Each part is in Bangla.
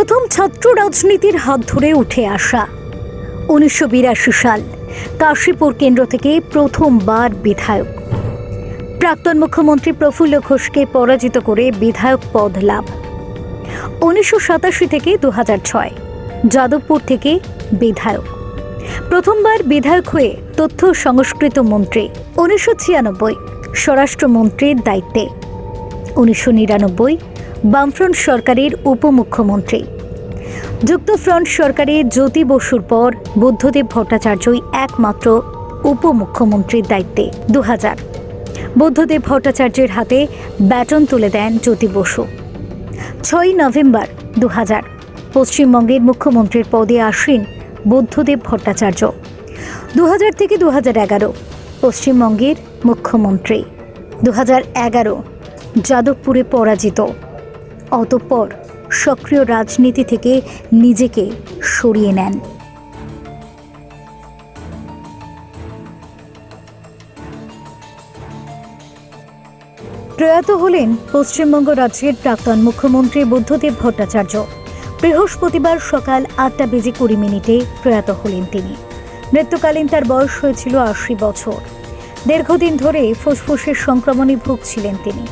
প্রথম ছাত্র রাজনীতির হাত ধরে উঠে আসা 1982 সাল কাশীপুর কেন্দ্র থেকে প্রথমবার বিধায়ক। প্রাক্তন মুখ্যমন্ত্রী প্রফুল্ল ঘোষকে পরাজিত করে বিধায়ক পদ লাভ। 1987 থেকে 2006 যাদবপুর থেকে বিধায়ক। প্রথমবার বিধায়ক হয়ে তথ্য সংস্কৃতি মন্ত্রী। 1996 স্বরাষ্ট্রমন্ত্রীর দায়িত্বে। 1999 বামফ্রন্ট সরকারের উপমুখ্যমন্ত্রী। যুক্তফ্রন্ট সরকারে জ্যোতি বসুর পর বুদ্ধদেব ভট্টাচার্যই একমাত্র উপমুখ্যমন্ত্রীর দায়িত্বে। 2000 বুদ্ধদেব ভট্টাচার্যের হাতে ব্যাটন তুলে দেন জ্যোতি বসু। 6 নভেম্বর 2000 পশ্চিমবঙ্গের মুখ্যমন্ত্রীর পদে আসীন বুদ্ধদেব ভট্টাচার্য। 2000 থেকে 2011 পশ্চিমবঙ্গের মুখ্যমন্ত্রী। 2011 যাদবপুরে পরাজিত। অতঃপর সক্রিয় রাজনীতি থেকে নিজেকে সরিয়ে নেন। প্রয়াত হলেন পশ্চিমবঙ্গ রাজ্যের প্রাক্তন মুখ্যমন্ত্রী বুদ্ধদেব ভট্টাচার্য। বৃহস্পতিবার সকাল 8:20 প্রয়াত হলেন তিনি। মৃত্যুকালীন তার বয়স হয়েছিল 80 বছর। দীর্ঘদিন ধরে ফুসফুসের সংক্রমণে ভুগছিলেন তিনি।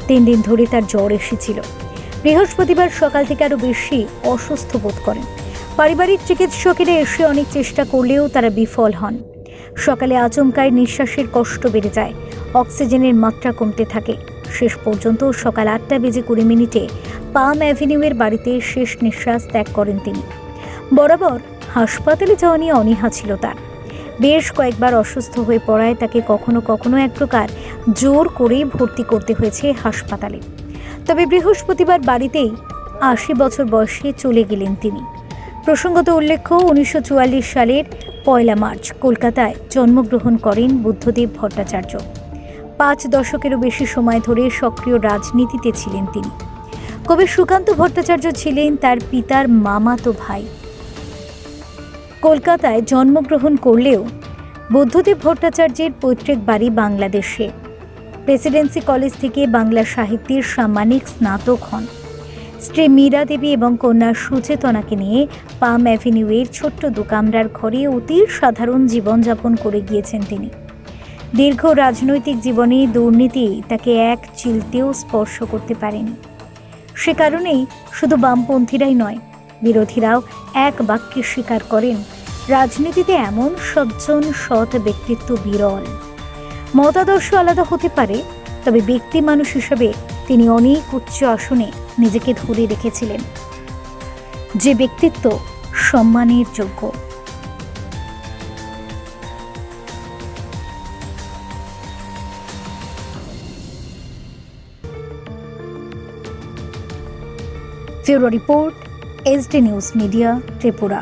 3 দিন ধরে তার জ্বর এসেছিল। বৃহস্পতিবার সকাল থেকে আরো বেশি অসুস্থ বোধ করেন। পারিবারিক চিকিৎসকেরা এসে অনেক চেষ্টা করলেও তারা বিফল হন। সকালে আচমকায় নিঃশ্বাসের কষ্ট বেড়ে যায়, অক্সিজেনের মাত্রা কমতে থাকে। শেষ পর্যন্ত সকাল 8:20 পাম অ্যাভিনিউয়ের বাড়িতে শেষ নিঃশ্বাস ত্যাগ করেন তিনি। বরাবর হাসপাতালে যাওয়া নিয়ে অনীহা ছিল তার। বেশ কয়েকবার অসুস্থ হয়ে পড়ায় তাকে কখনো কখনো এক প্রকার জোর করে ভর্তি করতে হয়েছে হাসপাতালে। তবে বৃহস্পতিবার বাড়িতেই 80 বছর বয়সে চলে গেলেন তিনি। প্রসঙ্গত উল্লেখ্য, 1944 সালের 1 মার্চ কলকাতায় জন্মগ্রহণ করেন বুদ্ধদেব ভট্টাচার্য। 5 দশকেরও বেশি সময় ধরে সক্রিয় রাজনীতিতে ছিলেন তিনি। কবি সুকান্ত ভট্টাচার্য ছিলেন তার পিতার মামাতো ভাই। কলকাতায় জন্মগ্রহণ করলেও বুদ্ধদেব ভট্টাচার্যের পৈতৃক বাড়ি বাংলাদেশে। প্রেসিডেন্সি কলেজ থেকে বাংলা সাহিত্যের সাম্মানিক স্নাতক হন। স্ত্রী মীরা দেবী এবং কন্যা সুচেতনাকে নিয়ে পাম অ্যাভিনিউয়ের ছোট্ট দোকামরার ঘরে অতি সাধারণ জীবনযাপন করে গিয়েছেন তিনি। দীর্ঘ রাজনৈতিক জীবনে দুর্নীতি তাকে এক চিলতেও স্পর্শ করতে পারেনি। সে কারণেই শুধু বামপন্থীরাই নয়, বিরোধীরাও এক বাক্যে স্বীকার করেন, রাজনীতিতে এমন সজ্জন সৎ ব্যক্তিত্ব বিরল। মতাদর্শ আলাদা হতে পারে, তবে ব্যক্তি মানুষ হিসেবে তিনি অনেক উচ্চ আসনে নিজেকে ধরে রেখেছিলেন, যে ব্যক্তিত্ব সম্মানের যোগ্য। Bureau report, SD news media, Tripura.